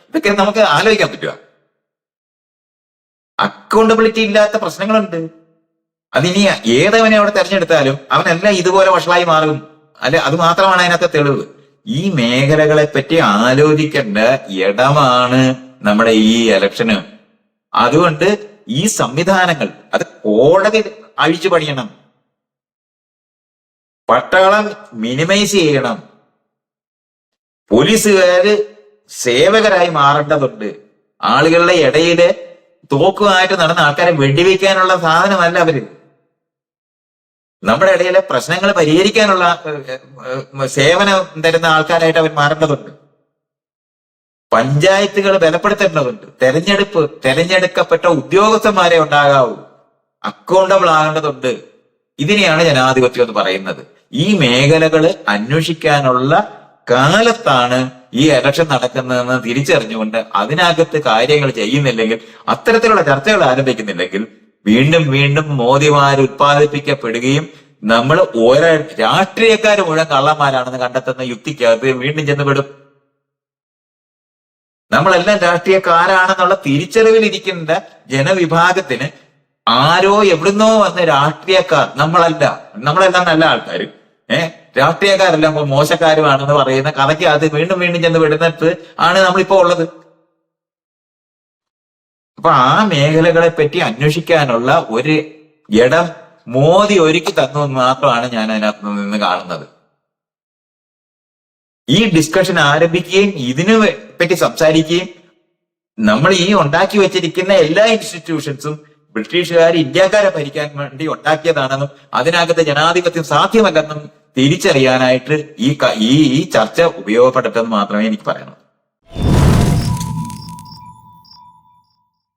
ഇതൊക്കെ നമുക്ക് ആലോചിക്കാൻ പറ്റുക. അക്കൗണ്ടബിലിറ്റി ഇല്ലാത്ത പ്രശ്നങ്ങളുണ്ട്. അതിനി ഏതവനെ അവിടെ തെരഞ്ഞെടുത്താലും അവനെല്ലാം ഇതുപോലെ വഷളായി മാറും. അത് മാത്രമാണ് അതിനകത്തെ തെളിവ്. ഈ മേഖലകളെ പറ്റി ആലോചിക്കേണ്ട ഇടമാണ് നമ്മുടെ ഈ ഇലക്ഷന്. അതുകൊണ്ട് ഈ സംവിധാനങ്ങൾ അത് കോടതി അഴിച്ചു പണിയണം, പട്ടാളം മിനിമൈസ് ചെയ്യണം, പോലീസുകാര് സേവകരായി മാറേണ്ടതുണ്ട്. ആളുകളുടെ ഇടയില് തോക്കുമായിട്ട് നടന്ന ആൾക്കാരെ വെടിവെക്കാനുള്ള സാധനമല്ല അവര്. നമ്മുടെ ഇടയിലെ പ്രശ്നങ്ങൾ പരിഹരിക്കാനുള്ള സേവനം തരുന്ന ആൾക്കാരായിട്ട് അവർ മാറേണ്ടതുണ്ട്. പഞ്ചായത്തുകൾ ബലപ്പെടുത്തേണ്ടതുണ്ട്. തെരഞ്ഞെടുക്കപ്പെട്ട ഉദ്യോഗസ്ഥന്മാരെ ഉണ്ടാകാവൂ. അക്കൗണ്ടബിൾ ആകേണ്ടതുണ്ട്. ഇതിനെയാണ് ജനാധിപത്യം എന്ന് പറയുന്നത്. ഈ മേഖലകൾ അന്വേഷിക്കാനുള്ള കാലത്താണ് ഈ ഇലക്ഷൻ നടക്കുന്നതെന്ന് തിരിച്ചറിഞ്ഞുകൊണ്ട് അതിനകത്ത് കാര്യങ്ങൾ ചെയ്യുന്നില്ലെങ്കിൽ, അത്തരത്തിലുള്ള ചർച്ചകൾ ആരംഭിക്കുന്നില്ലെങ്കിൽ വീണ്ടും വീണ്ടും മോദിമാർ ഉത്പാദിപ്പിക്കപ്പെടുകയും നമ്മൾ ഓരോ രാഷ്ട്രീയക്കാർ മുഴുവൻ കള്ളന്മാരാണെന്ന് കണ്ടെത്തുന്ന യുക്തിക്കകത്ത് വീണ്ടും ചെന്നുപെടും. നമ്മളെല്ലാം രാഷ്ട്രീയക്കാരാണെന്നുള്ള തിരിച്ചറിവിലിരിക്കുന്ന ജനവിഭാഗത്തിന് ആരോ എവിടുന്നോ വന്ന രാഷ്ട്രീയക്കാർ, നമ്മളെല്ലാം നല്ല ആൾക്കാർ, രാഷ്ട്രീയക്കാരെല്ലാം മോശക്കാരുമാണെന്ന് പറയുന്ന കഥയ്ക്ക് അത് വീണ്ടും വീണ്ടും ചെന്ന് വിടുന്നിട്ട് ആണ് നമ്മളിപ്പോ ഉള്ളത്. അപ്പൊ ആ മേഖലകളെ പറ്റി അന്വേഷിക്കാനുള്ള ഒരു ഇടം മോദി ഒരുക്കി തന്നു എന്ന് മാത്രമാണ് ഞാൻ അതിനകത്ത് നിന്ന് കാണുന്നത്. ഈ ഡിസ്കഷൻ ആരംഭിക്കുകയും ഇതിനെ പറ്റി സംസാരിക്കുകയും നമ്മൾ ഈ ഉണ്ടാക്കി വെച്ചിരിക്കുന്ന എല്ലാ ഇൻസ്റ്റിറ്റ്യൂഷൻസും ബ്രിട്ടീഷുകാർ ഇന്ത്യക്കാരെ ഭരിക്കാൻ വേണ്ടി ഉണ്ടാക്കിയതാണെന്നും അതിനകത്ത് ജനാധിപത്യം സാധ്യമല്ലെന്നും തിരിച്ചറിയാനായിട്ട് ഈ ചർച്ച ഉപയോഗപ്പെടട്ടെന്ന് മാത്രമേ എനിക്ക് പറയാനുള്ളൂ.